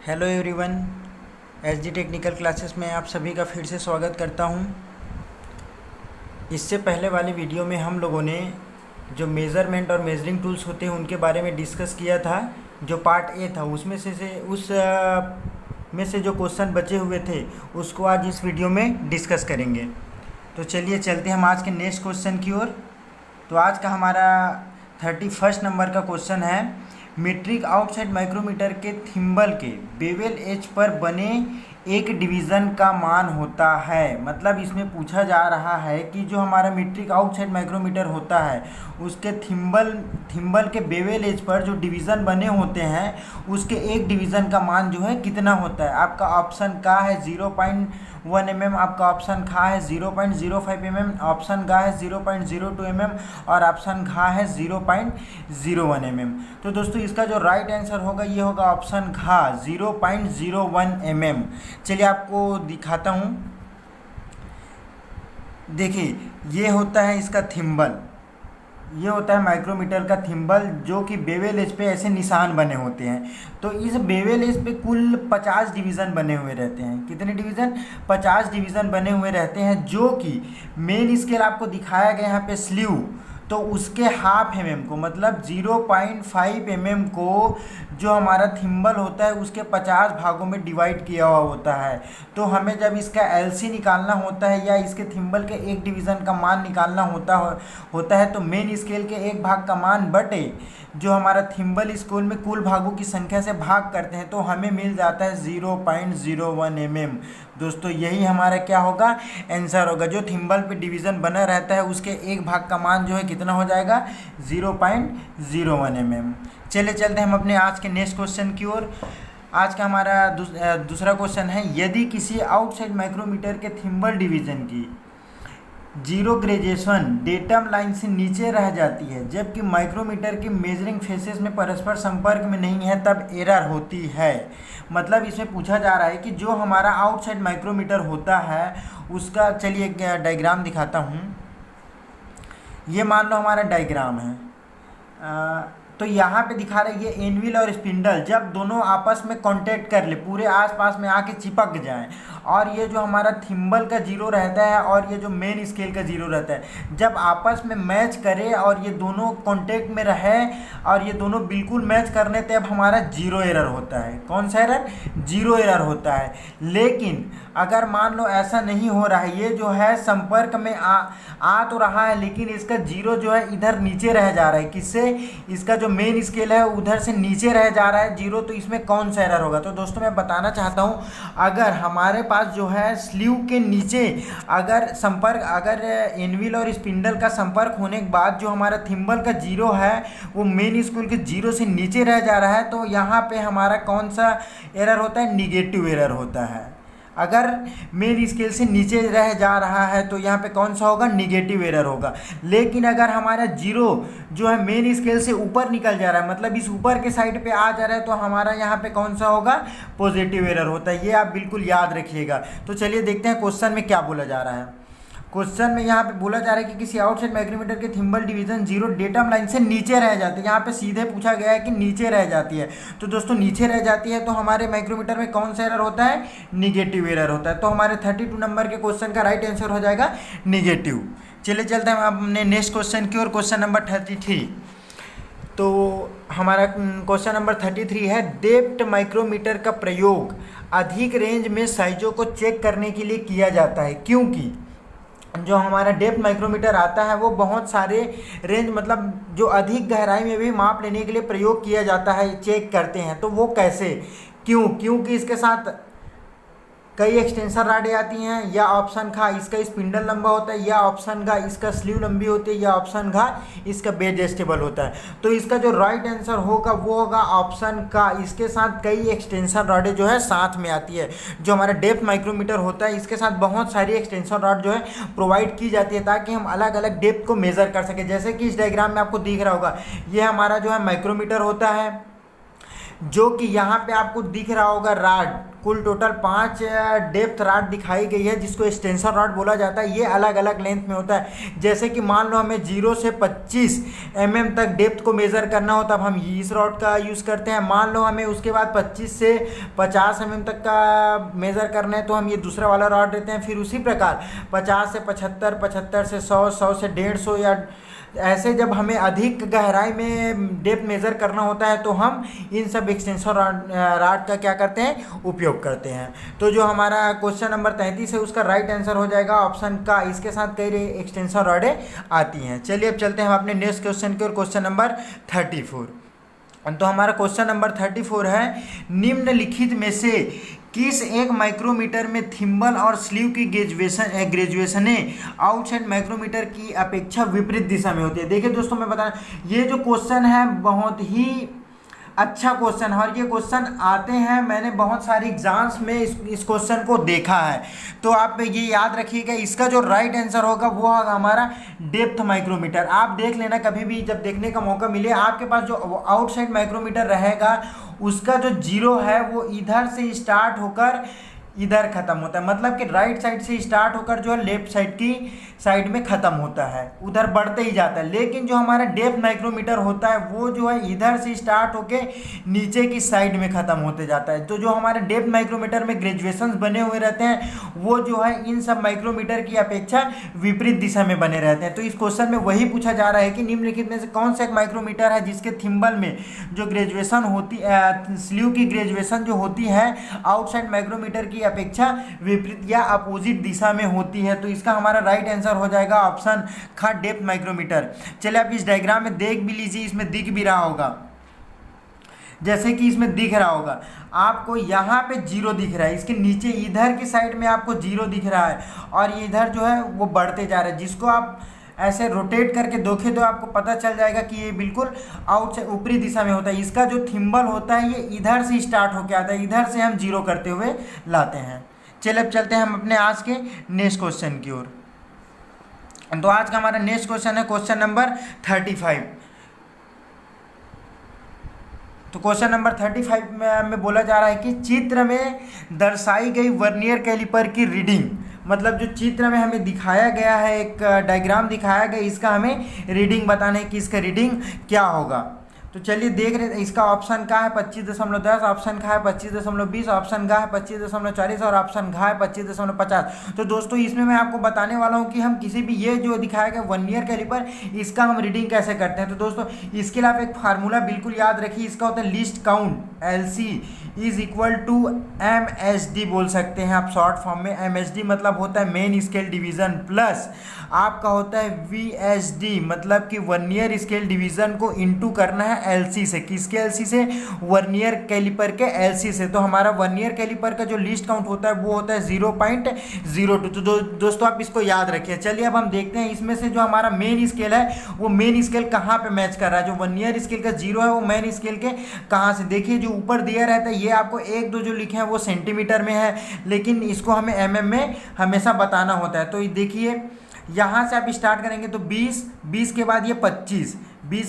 Hello everyone, SG technical classes में आप सभी का फिर से स्वागत करता हूं। इससे पहले वाले वीडियो में हम लोगों ने जो मेज़रमेंट और मेजरिंग टूल्स होते हैं उनके बारे में डिस्कस किया था। जो पार्ट ए था उसमें से जो क्वेश्चन बचे हुए थे उसको आज इस वीडियो में डिस्कस करेंगे। तो चलिए चलते हैं हम आज के नेक्स्ट क्वेश्चन की ओर। तो आज का हमारा 31 नंबर का क्वेश्चन है, मीट्रिक आउटसाइड माइक्रोमीटर के थिम्बल के बेवेल एज पर बने एक डिवीज़न का मान होता है। मतलब इसमें पूछा जा रहा है कि जो हमारा मीट्रिक आउटसाइड माइक्रोमीटर होता है उसके थिम्बल के बेवेल एज पर जो डिवीज़न बने होते हैं उसके एक डिवीज़न का मान जो है कितना होता है। आपका ऑप्शन का है 0.1 mm, आपका ऑप्शन खा है 0.05 mm, ऑप्शन गा है 0.02 mm और ऑप्शन घा है 0.01 mm। तो दोस्तों इसका जो राइट आंसर होगा ये होगा ऑप्शन घा 0.01 mm। चलिए आपको दिखाता हूँ। देखिए ये होता है इसका थिम्बल, ये होता है माइक्रोमीटर का थिम्बल जो कि बेवेल एज पे ऐसे निशान बने होते हैं। तो इस बेवेल एज पे कुल 50 डिवीज़न बने हुए रहते हैं। कितने डिवीज़न? 50 डिवीज़न बने हुए रहते हैं, जो कि मेन स्केल आपको दिखाया गया यहाँ पे स्लीव, तो उसके हाफ mm को मतलब 0.5 mm को जो हमारा थिम्बल होता है उसके 50 भागों में डिवाइड किया हुआ होता है। तो हमें जब इसका LC निकालना होता है या इसके थिम्बल के एक डिवीज़न का मान निकालना होता है तो मेन स्केल के एक भाग का मान बटे जो हमारा थिम्बल स्केल में कुल भागों की संख्या से भाग करते हैं तो हमें मिल जाता है 0.01 mm। दोस्तों यही हमारा क्या होगा, आंसर होगा। जो थिम्बल पे डिवीज़न बना रहता है उसके एक भाग का मान जो है कितना हो जाएगा, 0.01 mm। चलिए चलते हैं हम अपने आज के नेक्स्ट क्वेश्चन की ओर। आज का हमारा दूसरा क्वेश्चन है, यदि किसी आउटसाइड माइक्रोमीटर के थिम्बल डिवीज़न की जीरो ग्रेजुएशन डेटम लाइन से नीचे रह जाती है जबकि माइक्रोमीटर के मेजरिंग फेसेस में परस्पर संपर्क में नहीं है तब एरर होती है। मतलब इसमें पूछा जा रहा है कि जो हमारा आउटसाइड माइक्रोमीटर होता है उसका, चलिए एक डायग्राम दिखाता हूँ। ये मान लो हमारा डायग्राम है। तो यहाँ पे दिखा रहा है ये एनविल और स्पिंडल जब दोनों आपस में कांटेक्ट कर ले, पूरे आसपास में आके चिपक जाएं, और ये जो हमारा थिम्बल का जीरो रहता है और ये जो मेन स्केल का जीरो रहता है जब आपस में मैच करे और ये दोनों कांटेक्ट में रहे और ये दोनों बिल्कुल मैच करने तब हमारा जीरो एरर होता है। कौन सा एरर? जीरो एरर होता है। लेकिन अगर मान लो ऐसा नहीं हो रहा है, ये जो है संपर्क में आ तो रहा है लेकिन इसका जीरो जो है इधर नीचे रह जा रहा है। किससे? इसका जो मेन स्केल है उधर से नीचे रह जा रहा है जीरो, तो इसमें कौन सा एरर होगा? तो दोस्तों मैं बताना चाहता हूँ, अगर हमारे पास जो है स्लीव के नीचे अगर एनविल और स्पिंडल का संपर्क होने के बाद जो हमारा थिम्बल का जीरो है वो मेन स्केल के जीरो से नीचे रह जा रहा है तो यहाँ पे हमारा कौन सा एरर होता है? निगेटिव एरर होता है। अगर मेन स्केल से नीचे रह जा रहा है तो यहाँ पे कौन सा होगा? निगेटिव एरर होगा। लेकिन अगर हमारा जीरो जो है मेन स्केल से ऊपर निकल जा रहा है, मतलब इस ऊपर के साइड पे आ जा रहा है, तो हमारा यहाँ पे कौन सा होगा? पॉजिटिव एरर होता है। ये आप बिल्कुल याद रखिएगा। तो चलिए देखते हैं क्वेश्चन में क्या बोला जा रहा है। क्वेश्चन में यहाँ पे बोला जा रहा है कि किसी आउटसाइड माइक्रोमीटर के thimble division zero datum line से नीचे रह जाती है। यहाँ पे सीधे पूछा गया है कि नीचे रह जाती है। तो दोस्तों नीचे रह जाती है तो हमारे माइक्रोमीटर में कौन सा एरर होता है? निगेटिव एरर होता है। तो हमारे 32 नंबर के क्वेश्चन का राइट आंसर हो जाएगा निगेटिव। चलिए चलते हैं अपने नेक्स्ट क्वेश्चन की ओर। Question number 33। तो हमारा क्वेश्चन नंबर 33 है, डेप्थ माइक्रोमीटर का प्रयोग अधिक रेंज में साइजों को चेक करने के लिए किया जाता है क्योंकि जो हमारा डेप्थ माइक्रोमीटर आता है वो बहुत सारे रेंज, मतलब जो अधिक गहराई में भी माप लेने के लिए प्रयोग किया जाता है, चेक करते हैं। तो वो कैसे, क्यों? क्योंकि इसके साथ कई एक्सटेंशन राडें आती हैं, या ऑप्शन खा इसका स्पिंडल लंबा होता है, या ऑप्शन घा इसका स्लीव लंबी होती है, या ऑप्शन घा इसका बेड स्टेबल होता है। तो इसका जो राइट आंसर होगा वो होगा ऑप्शन का। इसके साथ कई एक्सटेंशन राडें जो है साथ में आती है। जो हमारा डेप्थ माइक्रोमीटर होता है इसके साथ बहुत सारी एक्सटेंशन रॉड जो है प्रोवाइड की जाती है ताकि हम अलग अलग डेप्थ को मेज़र कर सकें। जैसे कि इस डायग्राम में आपको दिख रहा होगा, ये हमारा जो है माइक्रोमीटर होता है, जो कि यहाँ पे आपको दिख रहा होगा राड, कुल टोटल 5 डेप्थ रॉड दिखाई गई है, जिसको एक्सटेंशन रॉड बोला जाता है। ये अलग अलग लेंथ में होता है। जैसे कि मान लो हमें 0 से 25 mm तक डेप्थ को मेज़र करना हो, तब हम इस रॉड का यूज़ करते हैं। मान लो हमें उसके बाद 25 से 50 mm तक का मेज़र करना है, तो हम ये दूसरा वाला रॉड देते हैं। फिर उसी प्रकार 50 से 75, 75 से 100, 100 से 150, या ऐसे जब हमें अधिक गहराई में डेप्थ मेज़र करना होता है, तो हम इन सब एक्सटेंशन रॉड का क्या करते हैं, उपयोग करते हैं। तो जो हमारा क्वेश्चन नंबर 33 है, उसका राइट आंसर हो जाएगा ऑप्शन का। इसके साथ कई एक्सटेंशन रॉडें आती हैं। चलिए अब चलते हैं हम अपने नेक्स्ट क्वेश्चन की ओर, क्वेश्चन नंबर 34। तो हमारा क्वेश्चन नंबर 34 है, निम्नलिखित में से किस एक माइक्रोमीटर में थिम्बल और स्लीव की ग्रेजुएशनें आउटसाइड माइक्रोमीटर की अपेक्षा विपरीत दिशा में होती है। देखिए दोस्तों, मैं बता, ये जो क्वेश्चन है बहुत ही अच्छा क्वेश्चन है, और ये क्वेश्चन आते हैं, मैंने बहुत सारे एग्जाम्स में इस क्वेश्चन को देखा है। तो आप ये याद रखिएगा, इसका जो राइट आंसर होगा वो होगा हमारा डेप्थ माइक्रोमीटर। आप देख लेना, कभी भी जब देखने का मौका मिले, आपके पास जो आउटसाइड माइक्रोमीटर रहेगा, उसका जो 0 है वो इधर से स्टार्ट होकर इधर खत्म होता है। मतलब कि राइट साइड से स्टार्ट होकर जो है लेफ्ट साइड की साइड में ख़त्म होता है, उधर बढ़ते ही जाता है। लेकिन जो हमारा डेप्थ माइक्रोमीटर होता है, वो जो है इधर से स्टार्ट होके नीचे की साइड में ख़त्म होते जाता है। तो जो हमारे डेप्थ माइक्रोमीटर में ग्रेजुएशंस बने हुए रहते हैं, वो जो है इन सब माइक्रोमीटर की अपेक्षा विपरीत दिशा में बने रहते हैं। तो इस क्वेश्चन में वही पूछा जा रहा है कि निम्नलिखित में से कौन सा एक माइक्रोमीटर है जिसके थिम्बल में जो ग्रेजुएशन होती, स्लीव की ग्रेजुएशन जो होती है आउटसाइड माइक्रोमीटर की अपेक्षा विपरीत या अपोजिट दिशा में होती है। तो इसका हमारा राइट आंसर हो जाएगा ऑप्शन ख, डेप्थ माइक्रोमीटर। चलिए आप इस डायग्राम में देख भी लीजिए, इसमें दिख भी रहा होगा, जैसे कि इसमें दिख रहा होगा आपको, यहाँ पे 0 दिख रहा है, इसके नीचे इधर की साइड में आपको 0 दिख रहा है, और इधर जो है वो बढ़ते जा रहा है। जिसको आप ऐसे रोटेट करके देखें तो आपको पता चल जाएगा कि ये बिल्कुल आउट से ऊपरी दिशा में होता है। इसका जो थिम्बल होता है ये इधर से स्टार्ट होकर आता है, इधर से हम 0 करते हुए लाते हैं। चलिए अब चलते हैं हम अपने आज के नेक्स्ट क्वेश्चन की ओर। तो आज का हमारा नेक्स्ट क्वेश्चन है क्वेश्चन नंबर 35। तो क्वेश्चन नंबर 35 में बोला जा रहा है कि चित्र में दर्शाई गई वर्नियर कैलिपर की रीडिंग, मतलब जो चित्र में हमें दिखाया गया है, एक डायग्राम दिखाया गया, इसका हमें रीडिंग बताना है कि इसका रीडिंग क्या होगा। तो चलिए देख रहे हैं, इसका ऑप्शन का है 25.10, ऑप्शन का है 25.20, ऑप्शन का है 25.40 और ऑप्शन का है 25.50। तो दोस्तों इसमें मैं आपको बताने वाला हूं कि हम किसी भी ये जो दिखाया गया वर्नियर कैलिपर, इसका हम रीडिंग कैसे करते हैं। तो दोस्तों इसके लिए आप एक फार्मूला बिल्कुल याद रखिए, इसका होता है least count, LC is equal to MSD बोल सकते हैं आप शॉर्ट फॉर्म में। MSD मतलब होता है मेन स्केल डिवीज़न, प्लस आपका होता है VSD मतलब कि वर्नियर स्केल डिवीज़न को इनटू करना है LC से। किसके LC से? वर्नियर कैलिपर के LC से। तो हमारा वर्नियर कैलिपर का जो लिस्ट काउंट होता है वो होता है 0.02। तो दोस्तों आप इसको याद रखिए। चलिए अब हम देखते हैं इसमें से जो हमारा मेन स्केल है वो मेन स्केल कहाँ पे मैच कर रहा है। जो वर्नियर स्केल का 0 है वो मेन स्केल के कहाँ से, देखिए जो ऊपर दिया रहता है ये आपको 1, 2 जो लिखे हैं वो सेंटीमीटर में है, लेकिन इसको हमें mm में हमेशा बताना होता है। तो देखिए यहाँ से आप स्टार्ट करेंगे तो 20 के बाद ये 25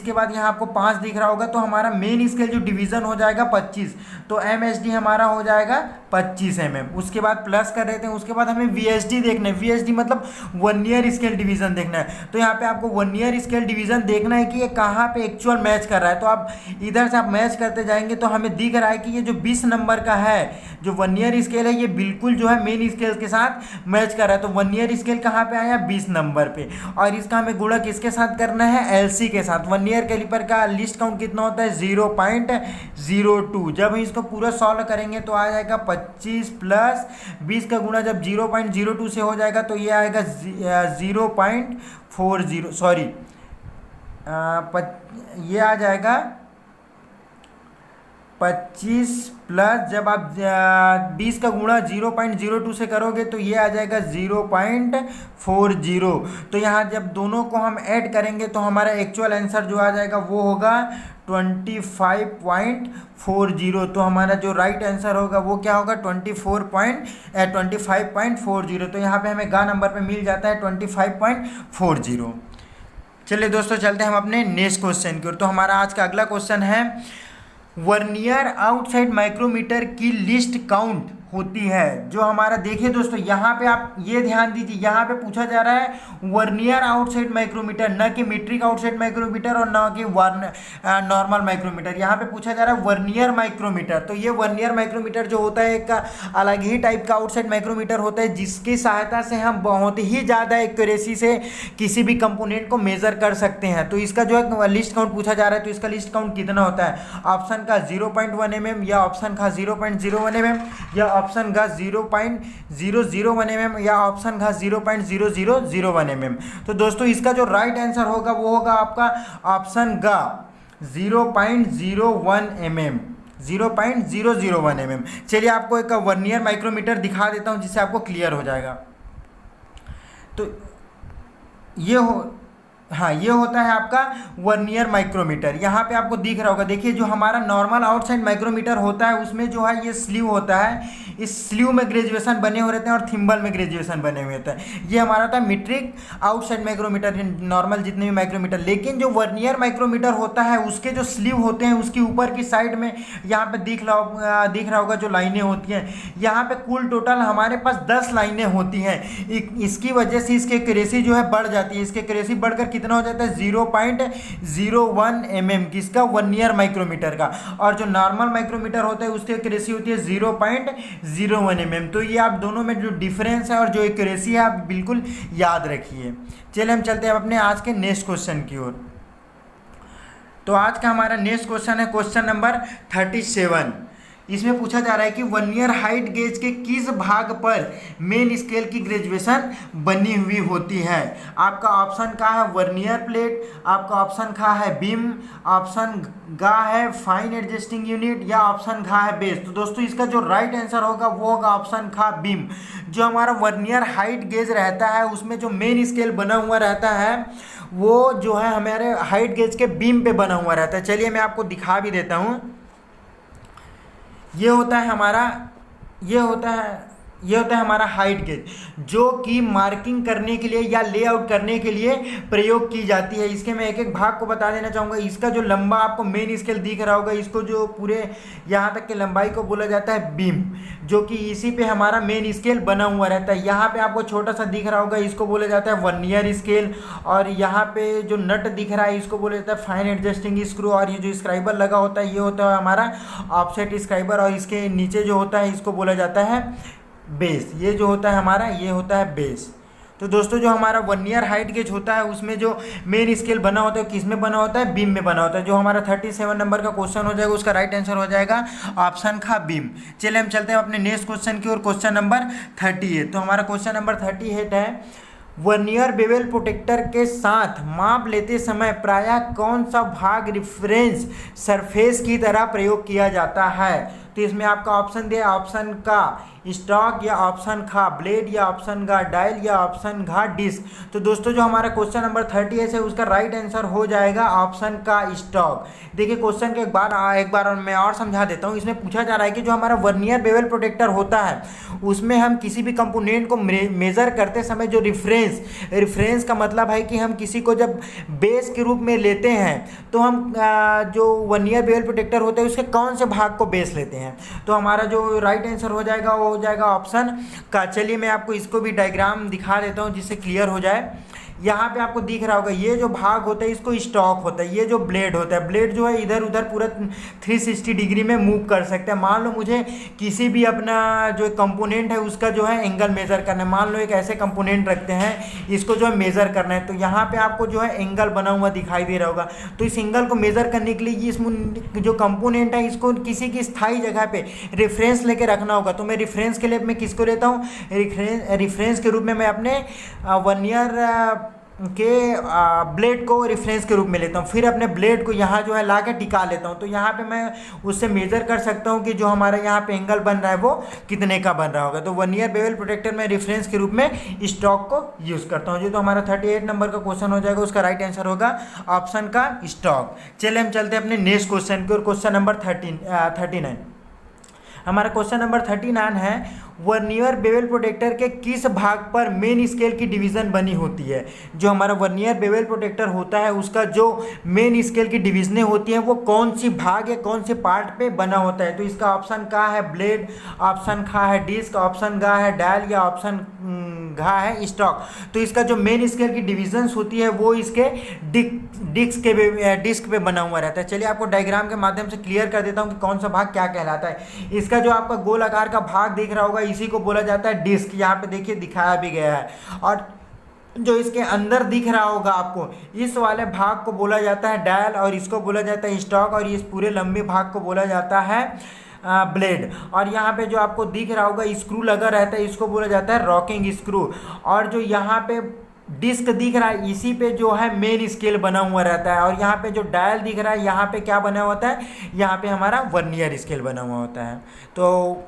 के बाद यहाँ आपको 5 दिख रहा होगा, तो हमारा मेन स्केल जो डिवीज़न हो जाएगा 25, तो MSD हमारा हो जाएगा 25 mm। उसके बाद प्लस कर देते हैं, उसके बाद हमें VSD देखना है। VSD मतलब वर्नियर स्केल डिवीज़न देखना है। तो यहाँ पे आपको वर्नियर स्केल डिवीज़न देखना है कि ये कहाँ पे एक्चुअल मैच कर रहा है। तो आप इधर से आप मैच करते जाएंगे तो हमें दिख रहा है कि ये जो 20 नंबर का है जो वर्नियर स्केल है, ये बिल्कुल जो है मेन स्केल के साथ मैच कर रहा है। तो वर्नियर स्केल कहाँ पे आया? 20 नंबर पे, और इसका हमें गुणा किसके साथ करना है? LC के साथ। वर्नियर कैलिपर का लिस्ट काउंट कितना होता है? 0.02। जब हम इसको पूरा सॉल्व करेंगे तो आ जाएगा 25 प्लस 20 का गुणा जब 0.02 से हो जाएगा तो ये आएगा 0.40, सॉरी ये आ जाएगा 25 प्लस जब आप 20 का गुणा 0.02 से करोगे तो ये आ जाएगा 0.40। तो यहाँ जब दोनों को हम ऐड करेंगे तो हमारा एक्चुअल आंसर जो आ जाएगा वो होगा 25.40। तो हमारा जो राइट आंसर होगा वो क्या होगा? 25.40। तो यहाँ पे हमें गा नंबर पे मिल जाता है 25.40। चलिए दोस्तों चलते हैं हम अपने नेक्स्ट क्वेश्चन की ओर। तो हमारा आज का अगला क्वेश्चन है, वर्नियर आउटसाइड माइक्रोमीटर की लिस्ट काउंट होती है। जो हमारा देखिए दोस्तों, यहाँ पे आप ये ध्यान दीजिए, यहाँ पे पूछा जा रहा है वर्नियर आउटसाइड माइक्रोमीटर, न कि मीट्रिक आउटसाइड माइक्रोमीटर और न कि नॉर्मल माइक्रोमीटर। यहाँ पे पूछा जा रहा है वर्नियर माइक्रोमीटर। तो ये वर्नियर माइक्रोमीटर जो होता है एक अलग ही टाइप का आउटसाइड माइक्रोमीटर होता है, जिसकी सहायता से हम बहुत ही ज़्यादा एक्यूरेसी से किसी भी कंपोनेंट को मेजर कर सकते हैं। तो इसका जो है लिस्ट काउंट पूछा जा रहा है, तो इसका लिस्ट काउंट कितना होता है? ऑप्शन का 0.1 mm, या ऑप्शन का 0.01 mm, या ऑप्शन का 0.001 mm, या ऑप्शन का 0.0001 mm। तो दोस्तों इसका जो राइट आंसर होगा वो होगा आपका ऑप्शन का 0.01 mm, 0.001 mm। चलिए आपको एक वर्नियर माइक्रोमीटर दिखा देता हूं जिससे आपको क्लियर हो जाएगा। तो ये होता है आपका वर्नियर माइक्रोमीटर। यहाँ पे आपको दिख रहा होगा, देखिए जो हमारा नॉर्मल आउटसाइड माइक्रोमीटर होता है उसमें जो है ये स्लीव होता है, इस स्लीव में ग्रेजुएशन बने हुए रहते हैं और थिम्बल में ग्रेजुएशन बने हुए होते हैं। ये हमारा था मीट्रिक आउटसाइड माइक्रोमीटर, नॉर्मल जितने भी माइक्रोमीटर। लेकिन जो वर्नियर माइक्रोमीटर होता है उसके जो स्लीव होते हैं उसकी ऊपर की साइड में यहाँ पे दिख रहा होगा जो लाइनें होती हैं, यहाँ पे कुल टोटल हमारे पास 10 लाइनें होती हैं। इसकी वजह से इसकी एक्यूरेसी जो है बढ़ जाती है। इसकी एक्यूरेसी बढ़कर कितना हो जाता है? 0.01 mm किसका? वर्नियर माइक्रोमीटर का। और जो नॉर्मल माइक्रोमीटर होता है उसकी एक्यूरेसी होती है 0.01 mm। तो ये आप दोनों में जो डिफरेंस है और जो एक्यूरेसी है आप बिल्कुल याद रखिए। चलिए हम चलते हैं अपने आज के नेक्स्ट क्वेश्चन की ओर। तो आज का हमारा नेक्स्ट क्वेश्चन है क्वेश्चन नंबर 37। इसमें पूछा जा रहा है कि वर्नियर हाइट गेज के किस भाग पर मेन स्केल की ग्रेजुएशन बनी हुई होती है? आपका ऑप्शन का है वर्नियर प्लेट, आपका ऑप्शन का है बीम, ऑप्शन गा है फाइन एडजस्टिंग यूनिट, या ऑप्शन घा है बेस। तो दोस्तों इसका जो राइट आंसर होगा वो होगा ऑप्शन खा बीम। जो हमारा वर्नियर हाइट गेज रहता है उसमें जो मेन स्केल बना हुआ रहता है वो जो है हमारे हाइट गेज के बीम पे बना हुआ रहता है। चलिए मैं आपको दिखा भी देता हूँ। ये होता है हमारा हाइट गेज, जो कि मार्किंग करने के लिए या लेआउट करने के लिए प्रयोग की जाती है। इसके मैं एक एक भाग को बता देना चाहूँगा। इसका जो लंबा आपको मेन स्केल दिख रहा होगा, इसको जो पूरे यहाँ तक के लंबाई को बोला जाता है बीम, जो कि इसी पे हमारा मेन स्केल बना हुआ रहता है। यहाँ पे आपको छोटा सा दिख रहा होगा, इसको बोला जाता है वर्नियर स्केल। और यहाँ पे जो नट दिख रहा है इसको बोला जाता है फाइन एडजस्टिंग स्क्रू। और ये जो स्क्राइबर लगा होता है ये होता है हमारा ऑफसेट स्क्राइबर। और इसके नीचे जो होता है इसको बोला जाता है बेस। ये जो होता है हमारा ये होता है बेस। तो दोस्तों जो हमारा वर्नियर हाइट गेज होता है उसमें जो मेन स्केल बना होता है किस में बना होता है? बीम में बना होता है। जो हमारा 37 नंबर का क्वेश्चन हो जाएगा उसका राइट आंसर हो जाएगा ऑप्शन खा बीम। चलिए हम चलते हैं अपने नेक्स्ट क्वेश्चन की ओर, क्वेश्चन नंबर 38। तो हमारा क्वेश्चन नंबर 38 है वर्नियर बेवल प्रोटेक्टर के साथ माप लेते समय प्रायः कौन सा भाग रिफरेंस सरफेस की तरह प्रयोग किया जाता है? तो इसमें आपका ऑप्शन दिया, ऑप्शन का स्टॉक, या ऑप्शन खा ब्लेड, या ऑप्शन का डायल, या ऑप्शन घा डिस्क। तो दोस्तों जो हमारा क्वेश्चन नंबर 38 है उसका राइट आंसर हो जाएगा ऑप्शन का स्टॉक। देखिए क्वेश्चन के एक बार मैं और समझा देता हूँ। इसमें पूछा जा रहा है कि जो हमारा वर्नियर बेवल प्रोटेक्टर होता है उसमें हम किसी भी कंपोनेंट को मेजर करते समय जो रिफरेंस का मतलब है कि हम किसी को जब बेस के रूप में लेते हैं तो हम जो वर्नियर बेवल प्रोटेक्टर होते हैं उसके कौन से भाग को बेस लेते हैं। तो हमारा जो राइट आंसर हो जाएगा वो हो जाएगा ऑप्शन का। चलिए मैं आपको इसको भी डायग्राम दिखा देता हूँ जिससे क्लियर हो जाए। यहाँ पे आपको दिख रहा होगा ये जो भाग होता है इसको स्टॉक होता है। ये जो ब्लेड होता है, ब्लेड जो है इधर उधर पूरा 360 डिग्री में मूव कर सकते हैं। मान लो मुझे किसी भी अपना जो कंपोनेंट है उसका जो है एंगल मेज़र करना है। मान लो एक ऐसे कंपोनेंट रखते हैं, इसको जो है मेज़र करना है, तो यहाँ पे आपको जो है एंगल बना हुआ दिखाई दे रहा होगा। तो इस एंगल को मेज़र करने के लिए इसमें जो कंपोनेंट है इसको किसी की स्थायी जगह पे रेफरेंस लेके रखना होगा। तो मैं रेफरेंस के लिए मैं किसको लेता हूँ? रेफरेंस के रूप में मैं अपने वर्नियर के ब्लेड को रेफरेंस के रूप में लेता हूँ। फिर अपने ब्लेड को यहाँ जो है ला के टिका लेता हूँ। तो यहाँ पे मैं उससे मेज़र कर सकता हूँ कि जो हमारा यहाँ पे एंगल बन रहा है वो कितने का बन रहा होगा। तो वर्नियर बेवल प्रोटेक्टर में रेफरेंस के रूप में स्टॉक को यूज़ करता हूँ। जो तो हमारा 38 नंबर का क्वेश्चन हो जाएगा उसका राइट आंसर होगा ऑप्शन का स्टॉक। चलिए हम चलते हैं अपने नेक्स्ट क्वेश्चन की और क्वेश्चन नंबर 39। हमारा क्वेश्चन नंबर 39 है, वर्नियर बेवल प्रोटेक्टर के किस भाग पर मेन स्केल की डिवीजन बनी होती है। जो हमारा वर्नियर बेवल प्रोटेक्टर होता है उसका जो मेन स्केल की डिवीजनें होती हैं वो कौन सी भाग या कौन से पार्ट पे बना होता है। तो इसका ऑप्शन का है ब्लेड, ऑप्शन खा है डिस्क, ऑप्शन गा है डायल या ऑप्शन घा है स्टॉक। तो इसका जो मेन स्केल की डिविजन्स होती है वो इसके डिस्क पे बना हुआ रहता है। चलिए आपको डायग्राम के माध्यम से क्लियर कर देता हूँ कि कौन सा भाग क्या कहलाता है। इसका जो आपका गोल आकार का भाग दिख रहा होगा इसी को बोला जाता है डिस्क। यहाँ पे देखिए दिखाया भी गया है। और जो इसके अंदर दिख रहा होगा आपको इस वाले भाग को बोला जाता है डायल और इसको बोला जाता है स्टॉक और इस पूरे लंबे भाग को बोला जाता है ब्लेड। और यहाँ पे जो आपको दिख रहा होगा स्क्रू लगा रहता है इसको बोला जाता है रॉकिंग स्क्रू। और जो यहाँ पे डिस्क दिख रहा है इसी पे जो है मेन स्केल बना हुआ रहता है। और यहाँ पे जो डायल दिख रहा है यहाँ पे क्या बना होता है, यहाँ पे हमारा वर्नियर स्केल बना हुआ होता है। तो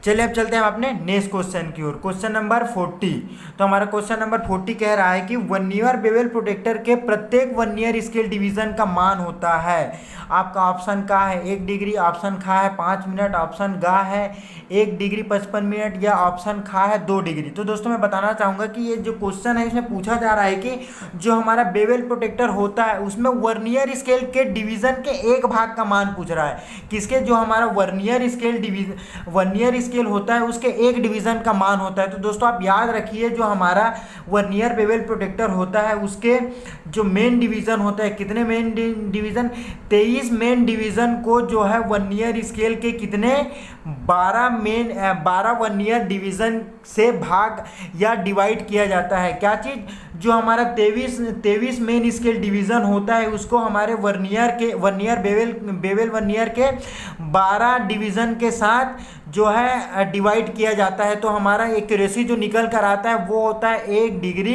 चलिए अब चलते हैं हम अपने नेक्स्ट क्वेश्चन की ओर। Question number 40। तो हमारा क्वेश्चन नंबर 40 कह रहा है कि वर्नियर बेवल प्रोटेक्टर के प्रत्येक वर्नियर स्केल डिवीजन का मान होता है। आपका ऑप्शन का है 1 डिग्री, ऑप्शन खा है 5 मिनट, ऑप्शन गा है 1 डिग्री 55 मिनट या ऑप्शन खा है 2 डिग्री। तो दोस्तों मैं बताना चाहूँगा कि ये जो क्वेश्चन है इसमें पूछा जा रहा है कि जो हमारा बेवल प्रोटेक्टर होता है उसमें वर्नियर स्केल के डिवीजन के एक भाग का मान पूछ रहा है। किसके, जो हमारा वर्नियर स्केल होता है उसके एक डिवीजन का मान होता है। तो दोस्तों आप याद रखिए जो हमारा वर्नियर बेवल प्रोटेक्टर होता है उसके जो मेन डिवीजन होता है, कितने मेन डिवीजन, 23 मेन डिवीजन को जो है वर्नियर स्केल के कितने 12 वर्नियर डिवीजन से भाग या डिवाइड किया जाता है। क्या चीज, जो हमारा 23 मेन स्केल डिवीजन होता है उसको हमारे बेवल वर्नियर के 12 डिवीजन के साथ जो है डिवाइड किया जाता है। तो हमारा एक्यूरेसी जो निकल कर आता है वो होता है 1 डिग्री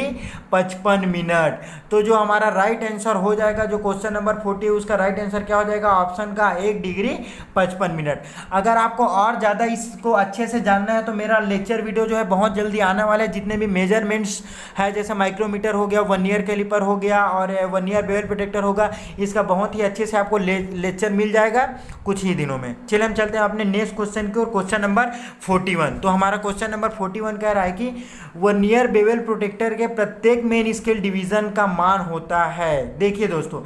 55 मिनट। तो जो हमारा राइट आंसर हो जाएगा जो क्वेश्चन नंबर 40 उसका राइट आंसर क्या हो जाएगा, ऑप्शन का 1 डिग्री 55 मिनट। अगर आपको और ज़्यादा इसको अच्छे से जानना है तो मेरा लेक्चर वीडियो जो है बहुत जल्दी आने वाला है। जितने भी मेजरमेंट्स है जैसे माइक्रोमीटर हो गया, वर्नियर कैलिपर हो गया और वर्नियर बेवल प्रोटेक्टर होगा, इसका बहुत ही अच्छे से आपको लेक्चर मिल जाएगा कुछ ही दिनों में। चलिए हम चलते हैं अपने नेक्स्ट क्वेश्चन की ओर। Question number 41। तो हमारा क्वेश्चन नंबर 41 कह रहा है कि वर्नियर बेवल प्रोटेक्टर के प्रत्येक मेन स्केल डिवीजन का मान होता है। देखिए दोस्तों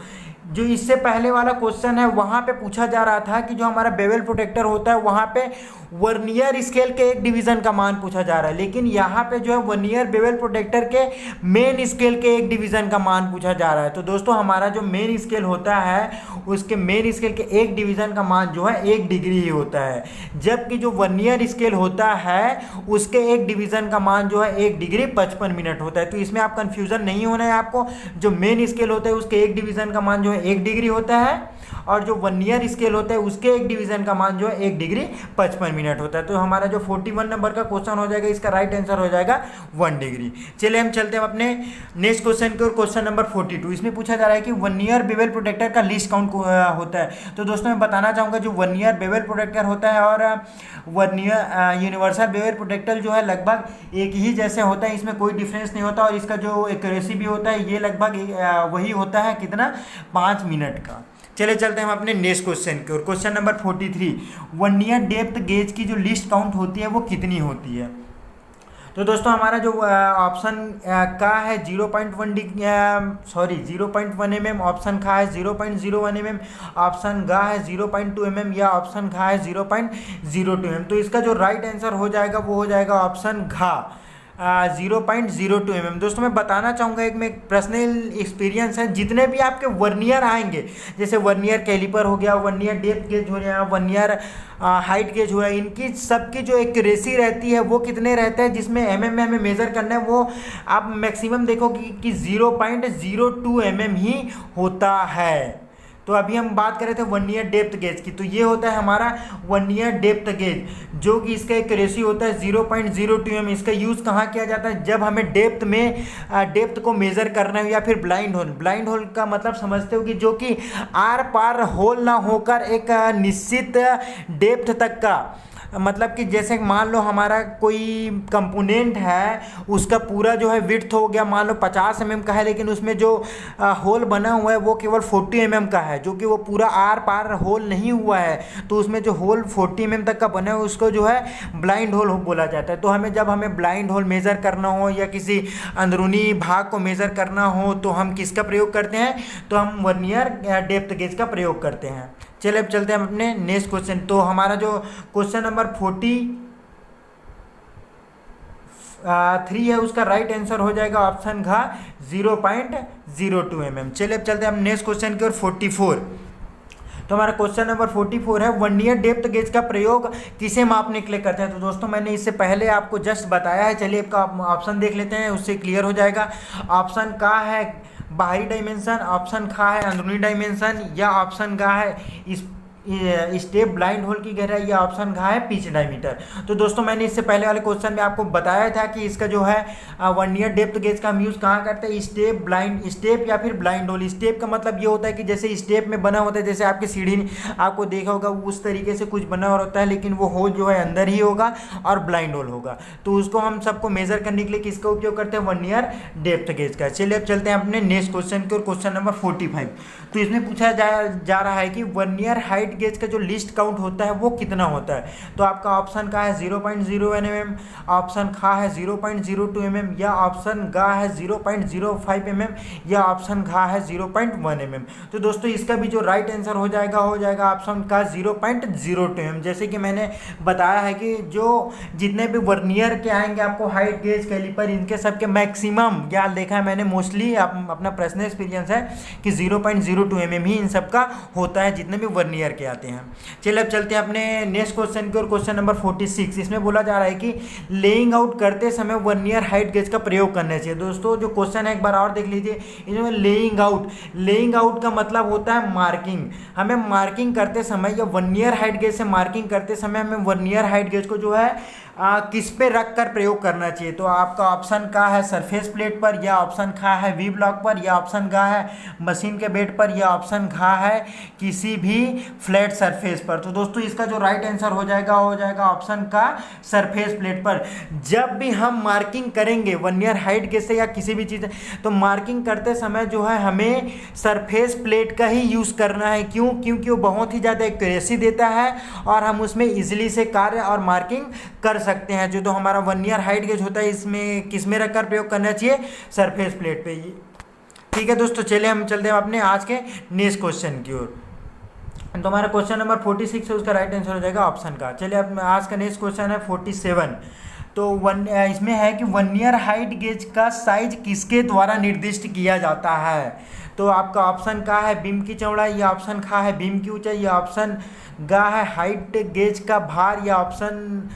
जो इससे पहले वाला क्वेश्चन है वहाँ पे पूछा जा रहा था कि जो हमारा बेवल प्रोटेक्टर होता है वहाँ पे वर्नियर स्केल के एक डिवीजन का मान पूछा जा रहा है, लेकिन यहाँ पे जो है वर्नियर बेवल प्रोटेक्टर के मेन स्केल के एक डिवीजन का मान पूछा जा रहा है। तो दोस्तों हमारा जो मेन स्केल होता है उसके मेन स्केल के एक डिवीजन का मान जो है 1 डिग्री ही होता है, जबकि जो वर्नियर स्केल होता है उसके एक डिवीजन का मान जो है 1 डिग्री 55 मिनट होता है। तो इसमें आप कंफ्यूजन नहीं होना है आपको। जो मेन स्केल होता है उसके एक डिवीजन का मान जो है 1 डिग्री होता है और जो वर्नियर स्केल होता है उसके एक डिवीजन का मान जो है 1 डिग्री 55 मिनट होता है। तो हमारा जो 41 नंबर का क्वेश्चन हो जाएगा इसका राइट आंसर हो जाएगा 1 डिग्री। चलिए हम चलते हैं अपने नेक्स्ट क्वेश्चन की ओर। क्वेश्चन नंबर 42 इसमें पूछा जा रहा है कि वर्नियर बेवल प्रोटेक्टर का लीस्ट काउंट होता है। तो दोस्तों मैं बताना चाहूँगा जो वर्नियर बेवल प्रोटेक्टर होता है और वर्नियर यूनिवर्सल बेवल प्रोटेक्टर जो है लगभग एक ही जैसे होता है, इसमें कोई डिफरेंस नहीं होता और इसका जो एक्यूरेसी भी होता है ये लगभग वही होता है, कितना 5 मिनट का। चले चलते हैं हम अपने नेक्स्ट क्वेश्चन की ओर। Question number 43 vernier depth gauge की जो लिस्ट काउंट होती है वो कितनी होती है। तो दोस्तों हमारा जो ऑप्शन का है 0.1 mm, ऑप्शन खा है 0.01 mm, ऑप्शन गा है 0.2 mm या ऑप्शन खा है 0.02 mm। तो इसका जो राइट आंसर हो जाएगा वो हो जाएगा ऑप्शन घा 0.02 mm। दोस्तों मैं बताना चाहूँगा एक में पर्सनल एक्सपीरियंस है, जितने भी आपके वर्नियर आएंगे जैसे वर्नियर कैलिपर हो गया, वर्नियर डेप्थ गेज हो गया, वर्नियर हाइट गेज हुआ, इनकी सबकी जो एक्यूरेसी रहती है वो कितने रहते हैं, जिसमें mm में हमें मेज़र करना है वो आप मैक्सिमम देखोगे कि 0.02 mm ही होता है। तो अभी हम बात कर रहे थे वर्नियर डेप्थ गेज की, तो ये होता है हमारा वर्नियर डेप्थ गेज जो कि इसका एक रेशियो होता है 0.02 mm। इसका यूज़ कहाँ किया जाता है, जब हमें डेप्थ को मेज़र करना हो या फिर ब्लाइंड होल का मतलब समझते हो कि जो कि आर पार होल ना होकर एक निश्चित डेप्थ तक का मतलब कि जैसे मान लो हमारा कोई कंपोनेंट है, उसका पूरा जो है विड्थ हो गया मान लो 50 mm का है, लेकिन उसमें जो होल बना हुआ है वो केवल 40 mm का है, जो कि वो पूरा आर पार होल नहीं हुआ है, तो उसमें जो होल 40 mm तक का बना है उसको जो है ब्लाइंड होल बोला जाता है। तो जब हमें ब्लाइंड होल मेज़र करना हो या किसी अंदरूनी भाग को मेज़र करना हो तो हम किसका प्रयोग करते हैं, तो हम वर्नियर डेप्थ गेज का प्रयोग करते हैं। चलिए अब चलते हैं अपने नेक्स्ट क्वेश्चन। तो हमारा जो क्वेश्चन नंबर 43 है उसका राइट आंसर हो जाएगा ऑप्शन घ 0.02 mm। चलिए अब चलते हैं हम नेक्स्ट क्वेश्चन की ओर 44। तो हमारा क्वेश्चन नंबर 44 है वर्नियर डेप्थ गेज का प्रयोग किसे मापने के लिए करते हैं। तो दोस्तों मैंने इससे पहले आपको जस्ट बताया है, चलिए आपका ऑप्शन देख लेते हैं, उससे क्लियर हो जाएगा। ऑप्शन का है बाहरी डायमेंशन, ऑप्शन खा है अंदरूनी डायमेंशन, या ऑप्शन गा है इस स्टेप ब्लाइंड होल की गहराई, या ऑप्शन घा है पिच डायमीटर। तो दोस्तों मैंने इससे पहले वाले क्वेश्चन में आपको बताया था कि इसका जो है वर्नियर डेप्थ गेज का हम यूज़ कहाँ करते हैं, स्टेप या फिर ब्लाइंड होल। स्टेप का मतलब ये होता है कि जैसे स्टेप में बना होता है, जैसे आपकी सीढ़ी आपको देखा होगा उस तरीके से कुछ बना होता है, लेकिन वो होल जो है अंदर ही होगा और ब्लाइंड होल होगा। तो उसको हम सबको मेजर करने के लिए किसका उपयोग करते हैं, वर्नियर डेप्थ गेज का। चलिए अब चलते हैं अपने नेक्स्ट क्वेश्चन की और क्वेश्चन नंबर 45। तो इसमें पूछा जा रहा है कि वर्नियर हाइट गेज का जो लिस्ट काउंट होता है वो कितना होता है। तो आपका ऑप्शन का है 0.01 mm, ऑप्शन खा है 0.02 mm, या ऑप्शन गा है 0.05 mm, या ऑप्शन घा है 0.1 mm। तो दोस्तों इसका भी जो राइट आंसर हो जाएगा ऑप्शन का 0.02 mm। जैसे कि मैंने बताया है कि जो जितने भी वर्नियर के आएंगे आपको हाइट गेज कैलिपर, इनके सबके मैक्सिमम या देखा है मैंने मोस्टली अपना पर्सनल एक्सपीरियंस है कि 0.02 mm ही इन सबका होता है जितने भी वर्नियर के आते हैं। चलिए अब चलते हैं अपने नेक्स्ट क्वेश्चन की और क्वेश्चन नंबर 46। इसमें बोला जा रहा है कि लेइंग आउट करते समय वर्नियर हाइट गेज का प्रयोग करना चाहिए। दोस्तों जो क्वेश्चन है एक बार और देख लीजिए, इसमें लेइंग आउट का मतलब होता है मार्किंग। हमें मार्किंग करते समय या वर्नियर हाइट गेज से मार्किंग करते समय हमें वर्नियर हाइट गेज को जो है किस पे रख कर प्रयोग करना चाहिए। तो आपका ऑप्शन का है सरफेस प्लेट पर, या ऑप्शन खा है वी ब्लॉक पर, या ऑप्शन गा है मशीन के बेड पर, या ऑप्शन घा है किसी भी फ्लैट सरफेस पर। तो दोस्तों इसका जो राइट आंसर हो जाएगा ऑप्शन का सरफेस प्लेट पर। जब भी हम मार्किंग करेंगे वर्नियर हाइट गेज से या किसी भी चीज़, तो मार्किंग करते समय जो है हमें सरफेस प्लेट का ही यूज़ करना है। क्योंकि वो बहुत ही ज़्यादा एक्यूरेसी देता है और हम उसमें इजीली से कार्य और मार्किंग कर सकते हैं। जो तो हमारा वर्नियर हाइट गेज होता है इसमें किस में रखकर प्रयोग करना चाहिए, सरफेस प्लेट पे। ठीक है दोस्तों, चलिए हम चलते हैं अपने आज के नेक्स्ट क्वेश्चन की ओर। तो हमारा क्वेश्चन नंबर 46 है उसका राइट आंसर हो जाएगा ऑप्शन का। चलिए अब आज का नेक्स्ट क्वेश्चन है 47। तो इसमें है कि वर्नियर हाइट गेज का साइज किसके द्वारा निर्दिष्ट किया जाता है। तो आपका ऑप्शन का है बीम की चौड़ाई, या ऑप्शन खा है बीम की ऊंचाई, या ऑप्शन गा है हाइट गेज का भार, या ऑप्शन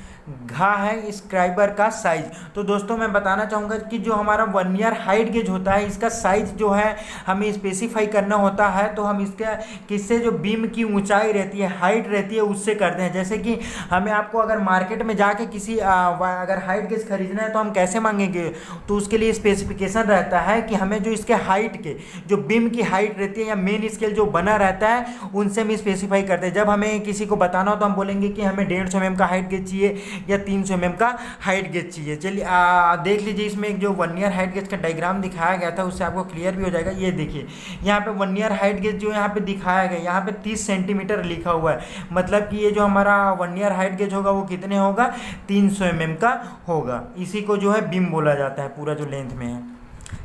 घा है स्क्राइबर का साइज। तो दोस्तों मैं बताना चाहूँगा कि जो हमारा वर्नियर हाइट गेज होता है इसका साइज जो है हमें स्पेसिफाई करना होता है। तो हम इसका किससे जो बीम की ऊंचाई रहती है, हाइट रहती है, उससे करते हैं। जैसे कि हमें आपको अगर मार्केट में जाके किसी अगर हाइट गेज खरीदना है तो हम कैसे मांगेंगे, तो उसके लिए स्पेसिफिकेशन रहता है कि हमें जो इसके हाइट के जो बीम की हाइट रहती है या मेन स्केल जो बना रहता है उनसे हम स्पेसिफाई करते हैं। जब हमें किसी को बताना हो तो हम बोलेंगे कि हमें 150 mm का हाइट गेज चाहिए या 300 mm का हाइट गेज चाहिए। चलिए देख लीजिए, इसमें एक जो वर्नियर हाइट गेज का डायग्राम दिखाया गया था उससे आपको क्लियर भी हो जाएगा। ये देखिए यहाँ पे वर्नियर हाइट गेज जो यहाँ पे दिखाया गया, यहाँ पे 30 सेंटीमीटर लिखा हुआ है, मतलब कि ये जो हमारा वर्नियर हाइट गेज होगा वो कितने होगा, 300 mm का होगा। इसी को जो है बीम बोला जाता है पूरा जो लेंथ में है।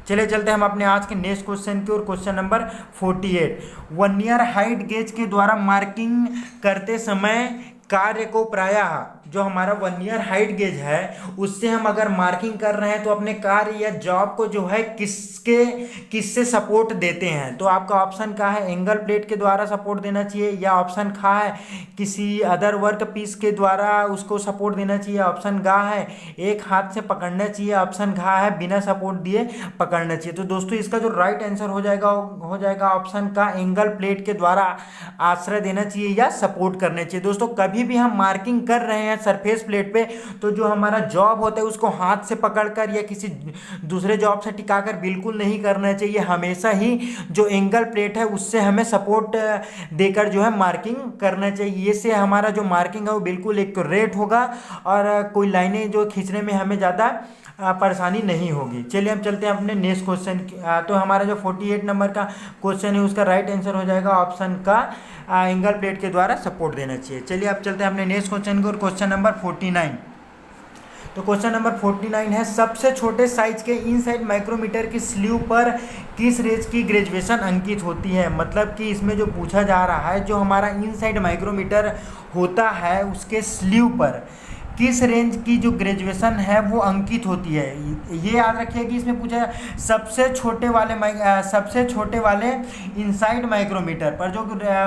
चलिए चलते हैं हम अपने आज के नेक्स्ट क्वेश्चन की और question number 48। Vernier height gauge के द्वारा मार्किंग करते समय कार्य को प्रायः जो हमारा वर्नियर हाइट गेज है उससे हम अगर मार्किंग कर रहे हैं तो अपने कार्य या जॉब को जो है किससे सपोर्ट देते हैं। तो आपका ऑप्शन का है एंगल प्लेट के द्वारा सपोर्ट देना चाहिए, या ऑप्शन खा है किसी अदर वर्क पीस के द्वारा उसको सपोर्ट देना चाहिए, ऑप्शन गा है एक हाथ से पकड़ना चाहिए, ऑप्शन घा है बिना सपोर्ट दिए पकड़ना चाहिए। तो दोस्तों इसका जो राइट आंसर हो जाएगा ऑप्शन का एंगल प्लेट के द्वारा आश्रय देना चाहिए या सपोर्ट करना चाहिए। दोस्तों कभी भी हम मार्किंग कर रहे हैं सरफेस प्लेट पे, तो जो हमारा जॉब होता है उसको हाथ से पकड़कर या किसी दूसरे जॉब से टिकाकर बिल्कुल नहीं करना चाहिए। हमेशा ही जो एंगल प्लेट है उससे हमें सपोर्ट देकर जो है मार्किंग करना चाहिए। इससे हमारा जो मार्किंग है वो बिल्कुल एक्यूरेट होगा और कोई लाइनें जो खींचने में हमें ज़्यादा परेशानी नहीं होगी। चलिए हम चलते हैं अपने नेक्स्ट क्वेश्चन। तो हमारा जो 48 नंबर का क्वेश्चन है उसका राइट आंसर हो जाएगा ऑप्शन का एंगल प्लेट के द्वारा सपोर्ट देना चाहिए। चलिए अब चलते हैं अपने नेक्स्ट क्वेश्चन को, और क्वेश्चन नंबर 49। तो क्वेश्चन नंबर 49 है, सबसे छोटे साइज के इनसाइड माइक्रोमीटर की स्लीव पर किस रेंज की ग्रेजुएशन अंकित होती है। मतलब कि इसमें जो पूछा जा रहा है, जो हमारा इनसाइड माइक्रोमीटर होता है उसके स्लीव पर किस रेंज की जो ग्रेजुएशन है वो अंकित होती है। ये याद रखिए कि इसमें पूछा सबसे छोटे वाले इनसाइड माइक्रोमीटर पर जो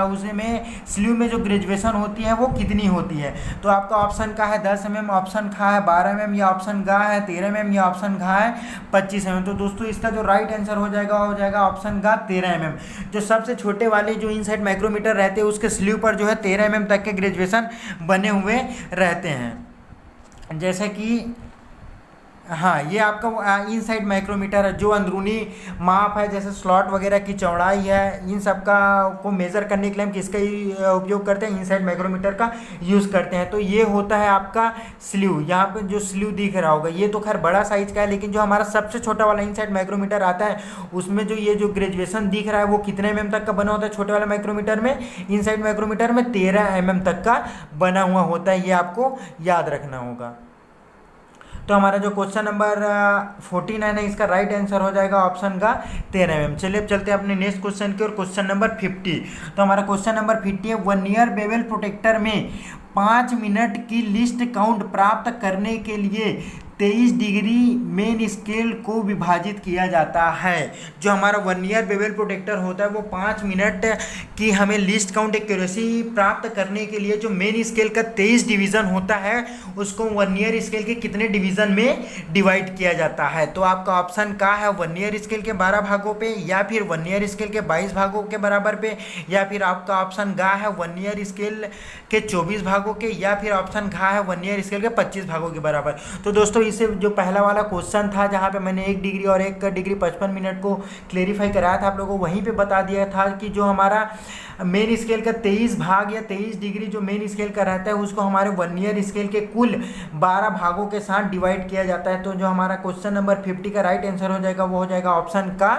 उसमें स्लीव में जो ग्रेजुएशन होती है वो कितनी होती है। तो आपका ऑप्शन का है 10 mm, ऑप्शन खा है 12 mm, या ऑप्शन गा है 13 mm, या ऑप्शन घा है 25 mm। तो दोस्तों इसका जो राइट आंसर हो जाएगा ऑप्शन गा 13 mm। जो सबसे छोटे वाले जो इनसाइड माइक्रोमीटर रहते हैं उसके स्लीव पर जो है 13 mm तक के ग्रेजुएशन बने हुए रहते हैं। जैसे कि हाँ, ये आपका इनसाइड माइक्रोमीटर है, जो अंदरूनी माप है, जैसे स्लॉट वगैरह की चौड़ाई है, इन सब का को मेज़र करने के लिए हम किसका उपयोग करते हैं, इनसाइड माइक्रोमीटर का यूज़ करते हैं। तो ये होता है आपका स्लीव। यहाँ पे जो स्लीव दिख रहा होगा ये तो खैर बड़ा साइज का है, लेकिन जो हमारा सबसे छोटा वाला इनसाइड माइक्रोमीटर आता है उसमें जो ये जो ग्रेजुएशन दिख रहा है वो कितने mm तक का बना होता है। छोटे वाले माइक्रोमीटर में, इनसाइड माइक्रोमीटर में 13 mm तक का बना हुआ होता है। ये आपको याद रखना होगा। तो हमारा जो क्वेश्चन नंबर 49 है इसका राइट आंसर हो जाएगा ऑप्शन का 13 mm। चलिए अब चलते हैं अपने नेक्स्ट क्वेश्चन की, और क्वेश्चन नंबर 50। तो हमारा क्वेश्चन नंबर 50 है, वर्नियर बेवल प्रोटेक्टर में 5 मिनट की लिस्ट काउंट प्राप्त करने के लिए 23 डिग्री मेन स्केल को विभाजित किया जाता है। जो हमारा वर्नियर बेवल प्रोटेक्टर होता है वो 5 मिनट की हमें लिस्ट काउंट एक्यूरेसी प्राप्त करने के लिए जो मेन स्केल का 23 डिवीज़न होता है उसको वर्नियर स्केल के कितने डिवीज़न में डिवाइड किया जाता है। तो आपका ऑप्शन का है वर्नियर स्केल के 12 भागों पे, या फिर वर्नियर स्केल के 22 भागों के बराबर पे, या फिर आपका ऑप्शन गा है वर्नियर स्केल के 24 भागों के, या फिर ऑप्शन घा है वर्नियर स्केल के 25 भागों के बराबर। तो दोस्तों इससे जो पहला वाला क्वेश्चन था जहाँ पे मैंने 1 डिग्री और 1 डिग्री 55 मिनट को क्लेरिफाई कराया था आप लोगों को, वहीं पे बता दिया था कि जो हमारा मेन स्केल का 23 भाग या 23 डिग्री जो मेन स्केल का रहता है उसको हमारे वर्नियर स्केल के कुल 12 भागों के साथ डिवाइड किया जाता है। तो जो हमारा क्वेश्चन नंबर 50 का राइट आंसर हो जाएगा वो हो जाएगा ऑप्शन का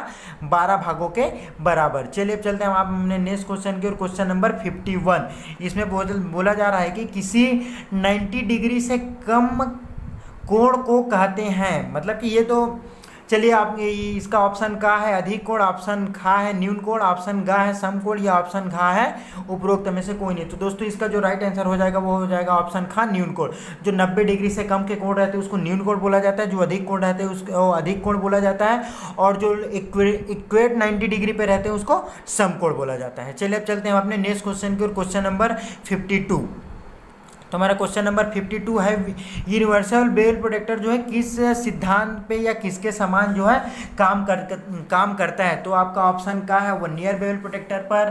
12 भागों के बराबर। चलिए अब चलते हैं आप हमने नेक्स्ट क्वेश्चन की, और क्वेश्चन नंबर 51। इसमें बोला जा रहा है कि किसी 90 डिग्री से कम कोण को कहते हैं। मतलब कि ये तो चलिए आप इसका ऑप्शन का है अधिक कोण, ऑप्शन खा है न्यून कोण, ऑप्शन गा है सम कोण, या ऑप्शन घा है उपरोक्त में से कोई नहीं। तो दोस्तों इसका जो राइट आंसर हो जाएगा वो हो जाएगा ऑप्शन खा न्यून कोण। जो 90 डिग्री से कम के कोण रहते हैं उसको न्यून कोण बोला जाता है, जो अधिक कोण रहते हैं उसको अधिक कोण बोला जाता है, और जो इक्वेट 90 डिग्री पे रहते हैं उसको सम कोण बोला जाता है। चलिए अब चलते हैं अपने नेक्स्ट क्वेश्चन की, और क्वेश्चन नंबर 52। तो हमारा क्वेश्चन नंबर 52 है, यूनिवर्सल बेवल प्रोटेक्टर जो है किस सिद्धांत पे या किसके समान जो है काम करता है। तो आपका ऑप्शन का है वर्नियर बेवल प्रोटेक्टर पर,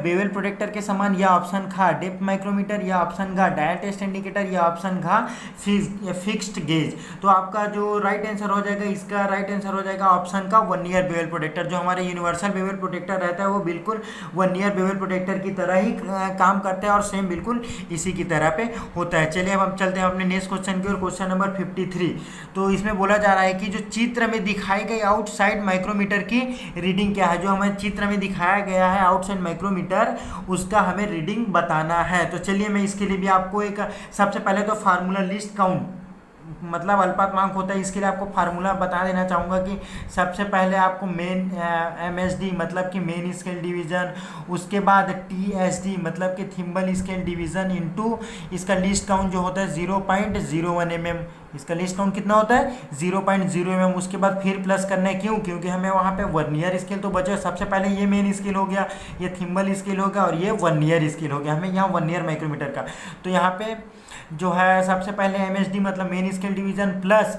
बेवल प्रोटेक्टर के समान, या ऑप्शन खा डेप्थ माइक्रोमीटर, या ऑप्शन घा डायल टेस्ट इंडिकेटर, या ऑप्शन घा फिक्स्ड गेज। तो आपका जो राइट आंसर हो जाएगा इसका राइट आंसर हो जाएगा ऑप्शन का वर्नियर बेवल प्रोटेक्टर। जो हमारे यूनिवर्सल बेवल प्रोटेक्टर रहता है वो बिल्कुल वर्नियर बेवल प्रोटेक्टर की तरह ही काम करता है और सेम बिल्कुल इसी की तरह पे होता है। चलिए अब हम चलते हैं अपने नेक्स्ट क्वेश्चन की, और क्वेश्चन नंबर 53। तो इसमें बोला जा रहा है कि जो चित्र में दिखाई गई आउटसाइड माइक्रोमीटर की रीडिंग क्या है। जो हमें चित्र में दिखाया गया है आउटसाइड माइक्रोमीटर उसका हमें रीडिंग बताना है। तो चलिए मैं इसके लिए भी आपको एक सबसे पहले तो फार्मूला लिस्ट काउंट मतलब अल्पात्मांक होता है, इसके लिए आपको फार्मूला बता देना चाहूँगा कि सबसे पहले आपको मेन MSD मतलब कि मेन स्केल डिवीज़न, उसके बाद TSD मतलब कि थिम्बल स्केल डिवीज़न इनटू इसका लिस्ट काउंट जो होता है 0.01 mm। इसका लिस्ट काउंट कितना होता है 0.0 mm। उसके बाद फिर प्लस करना है, क्योंकि हमें वहाँ पे वर्नियर स्केल तो बचे। सबसे पहले ये मेन स्केल हो गया, ये थिम्बल स्केल हो गया, और ये वर्नियर स्केल हो गया हमें यहाँ वर्नियर माइक्रोमीटर का। तो यहाँ पे जो है सबसे पहले MSD मतलब main scale division plus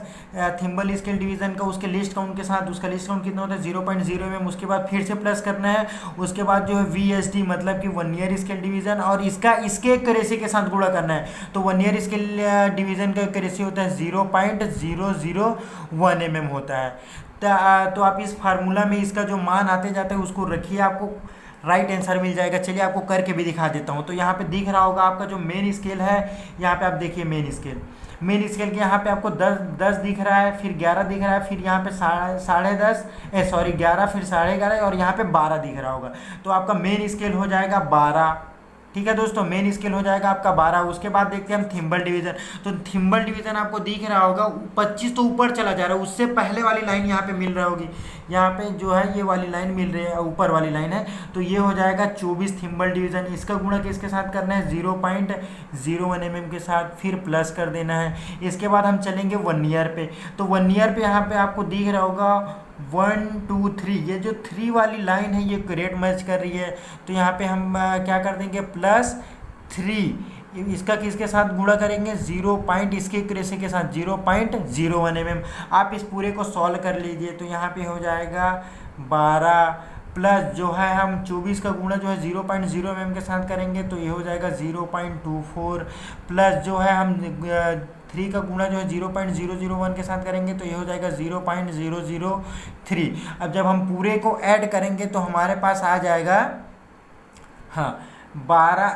thimble scale division का उसके लिस्ट काउंट के साथ, उसका लिस्ट काउंट कितना होता है 0.0 mm, उसके बाद फिर से प्लस करना है, उसके बाद जो है VSD मतलब कि 1 ईयर स्केल डिवीजन, और इसके एक्यूरेसी के साथ गुणा करना है। तो 1 ईयर स्केल डिवीजन का एक्यूरेसी होता है 0.001 mm होता है। तो आप इस फार्मूला में इसका जो मान आते जाते हैं उसको रखिए, आपको राइट आंसर मिल जाएगा। चलिए आपको करके भी दिखा देता हूँ। तो यहाँ पे दिख रहा होगा आपका जो मेन स्केल है, यहाँ पे आप देखिए मेन स्केल के यहाँ पे आपको 10 दिख रहा है, फिर 11 दिख रहा है, फिर यहाँ पे 10.5 11, फिर 11.5 और यहाँ पे 12 दिख रहा होगा। तो आपका मेन स्केल हो जाएगा 12। ठीक है दोस्तों, मेन स्केल हो जाएगा आपका 12। उसके बाद देखते हैं हम थिम्बल डिवीजन। तो थिम्बल डिवीजन आपको दिख रहा होगा 25 तो ऊपर चला जा रहा है, उससे पहले वाली लाइन यहाँ पे मिल रही होगी, यहाँ पे जो है ये वाली लाइन मिल रही है, ऊपर वाली लाइन है। तो ये हो जाएगा 24 थिम्बल डिवीजन। इसका गुणा किसके साथ करना है 0.01 mm के साथ, फिर प्लस कर देना है। इसके बाद हम चलेंगे 1 ईयर पे। तो 1 ईयर पे यहाँ पे आपको दिख रहा होगा 1 2 3, ये जो 3 वाली लाइन है ये करेक्ट मैच कर रही है। तो यहाँ पे हम क्या कर देंगे +3, इसका किसके साथ गुणा करेंगे 0 पॉइंट इसके एक्यूरेसी के साथ 0.01 mm। आप इस पूरे को सॉल्व कर लीजिए। तो यहाँ पे हो जाएगा 12 प्लस जो है हम 24 का गुणा जो है 0.0 mm के साथ करेंगे, तो ये हो जाएगा 0.24 प्लस जो है हम 3 का गुणा जो है 0.001 के साथ करेंगे, तो ये हो जाएगा 0.003। अब जब हम पूरे को ऐड करेंगे तो हमारे पास आ जाएगा 12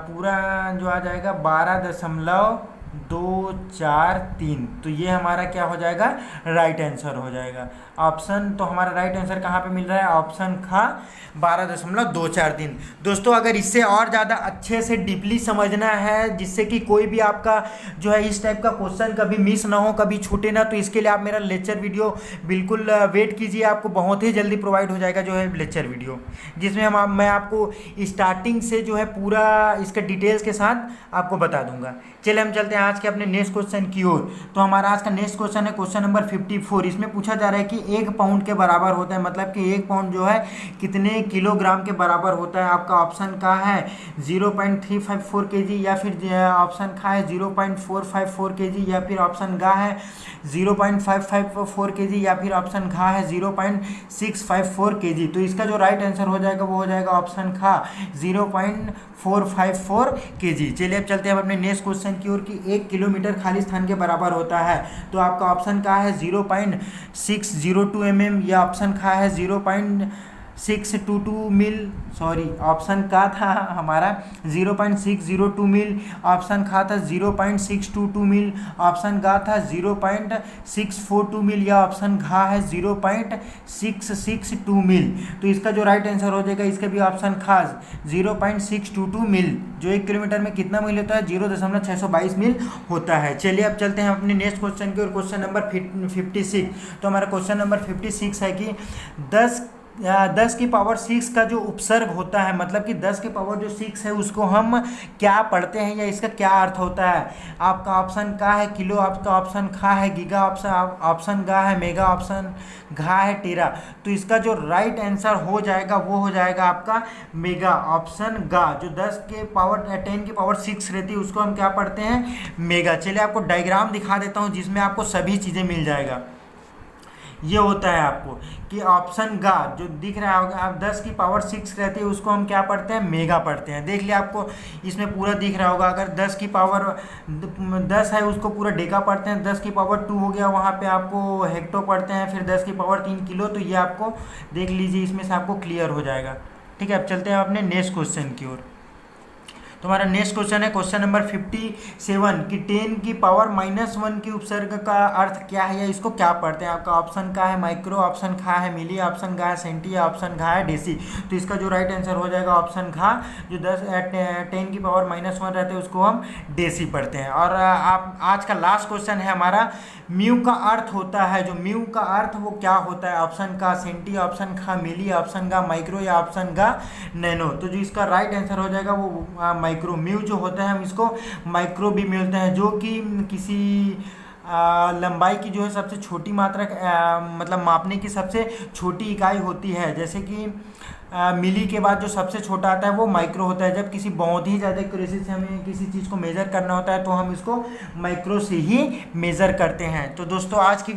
पूरा जो आ जाएगा 12.243। तो ये हमारा क्या हो जाएगा राइट आंसर हो जाएगा ऑप्शन। तो हमारा राइट आंसर कहाँ पे मिल रहा है ऑप्शन खा 12.243। दोस्तों अगर इससे और ज़्यादा अच्छे से डीपली समझना है, जिससे कि कोई भी आपका जो है इस टाइप का क्वेश्चन कभी मिस ना हो, कभी छूटे ना, तो इसके लिए आप मेरा लेक्चर वीडियो बिल्कुल वेट कीजिए, आपको बहुत ही जल्दी प्रोवाइड हो जाएगा जो है लेक्चर वीडियो, जिसमें मैं आपको स्टार्टिंग से जो है पूरा इसका डिटेल्स के साथ आपको बता दूंगा। चलिए हम चलते हैं आज के अपने नेक्स्ट क्वेश्चन की ओर। तो हमारा आज का नेक्स्ट क्वेश्चन है क्वेश्चन नंबर 54। इसमें पूछा जा रहा है कि 1 पाउंड के बराबर होता है, मतलब कि 1 पाउंड जो है कितने किलोग्राम के बराबर होता है। आपका ऑप्शन का है 0.354 kg, या फिर ऑप्शन का है 0.454 kg, या फिर ऑप्शन गा है 0.554 kg, या फिर ऑप्शन खा है 0.654 kg। तो इसका जो राइट आंसर हो जाएगा वो हो जाएगा ऑप्शन खा 0.454 kg। चलिए अब चलते हैं अपने नेक्स्ट क्वेश्चन की ओर कि 1 किलोमीटर खाली स्थान के बराबर होता है। तो आपका ऑप्शन का है 0.602 mm, या ऑप्शन का है 0.622 मिल, ऑप्शन का था हमारा 0.602 मिल, ऑप्शन का था 0.622 मिल, ऑप्शन का था 0.642 मिल, या ऑप्शन घा है 0.662 मिल। तो इसका जो राइट आंसर हो जाएगा इसका भी ऑप्शन खा 0.622 मिल, जो 1 किलोमीटर में कितना मिल होता है 0.622 मिल होता है। चलिए अब चलते हैं अपने नेक्स्ट क्वेश्चन की ओर, क्वेश्चन नंबर 56। तो हमारा क्वेश्चन नंबर 56 है कि 10 की पावर 6 का जो उपसर्ग होता है, मतलब कि 10 की पावर जो 6 है उसको हम क्या पढ़ते हैं, या इसका क्या अर्थ होता है। आपका ऑप्शन का है किलो, आपका ऑप्शन खा है गीगा, ऑप्शन गा है मेगा, ऑप्शन घा है टेरा। तो इसका जो राइट आंसर हो जाएगा वो हो जाएगा आपका मेगा, ऑप्शन गा। जो 10 की पावर 6 रहती है उसको हम क्या पढ़ते हैं मेगा। चलिए आपको डायग्राम दिखा देता हूँ जिसमें आपको सभी चीज़ें मिल जाएगा। ये होता है आपको कि ऑप्शन गा जो दिख रहा होगा, आप 10 की पावर 6 रहती है उसको हम क्या पढ़ते हैं मेगा पढ़ते हैं। देख लिया आपको इसमें पूरा दिख रहा होगा। अगर 10 की पावर 10 है उसको पूरा डेका पढ़ते हैं, 10 की पावर 2 हो गया वहाँ पे आपको हेक्टो पढ़ते हैं, फिर 10 की पावर 3 किलो। तो ये आपको देख लीजिए, इसमें से आपको क्लियर हो जाएगा। ठीक है, अब चलते हैं अपने नेक्स्ट क्वेश्चन की ओर। तो हमारा नेक्स्ट क्वेश्चन है क्वेश्चन नंबर 57 कि 10 की पावर -1 की उपसर्ग का अर्थ क्या है, या इसको क्या पढ़ते हैं। आपका ऑप्शन का है माइक्रो, ऑप्शन खा है मिली, ऑप्शन घा है सेंटी, ऑप्शन घा है डेसी। तो इसका जो राइट आंसर हो जाएगा ऑप्शन घा, जो 10 की पावर -1 रहते हैं उसको हम डेसी पढ़ते हैं। और आप आज का लास्ट क्वेश्चन है हमारा म्यू का अर्थ होता है, जो म्यू का अर्थ वो क्या होता है। ऑप्शन का सेंटी, ऑप्शन खा मिली, ऑप्शन का माइक्रो, या ऑप्शन का नैनो। तो जो इसका राइट आंसर हो जाएगा वो माइक्रो। म्यू जो होता है हम इसको माइक्रो भी मिलते हैं, जो कि किसी लंबाई की जो है सबसे छोटी मात्रा मतलब मापने की सबसे छोटी इकाई होती है। जैसे कि मिली के बाद जो सबसे छोटा आता है वो माइक्रो होता है। जब किसी बहुत ही ज़्यादा एक्यूरेसी से हमें किसी चीज़ को मेज़र करना होता है तो हम इसको माइक्रो से ही मेज़र करते हैं। तो दोस्तों आज की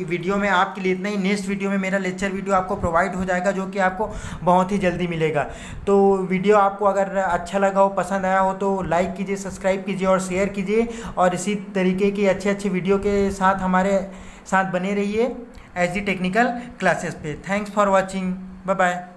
वीडियो में आपके लिए इतना ही। नेक्स्ट वीडियो में मेरा लेक्चर वीडियो आपको प्रोवाइड हो जाएगा जो कि आपको बहुत ही जल्दी मिलेगा। तो वीडियो आपको अगर अच्छा लगा हो, पसंद आया हो तो लाइक कीजिए, सब्सक्राइब कीजिए और शेयर कीजिए, और इसी तरीके की अच्छे अच्छे वीडियो के साथ हमारे साथ बने रहिए एसजी टेक्निकल क्लासेस पे। Thanks for watching, bye bye.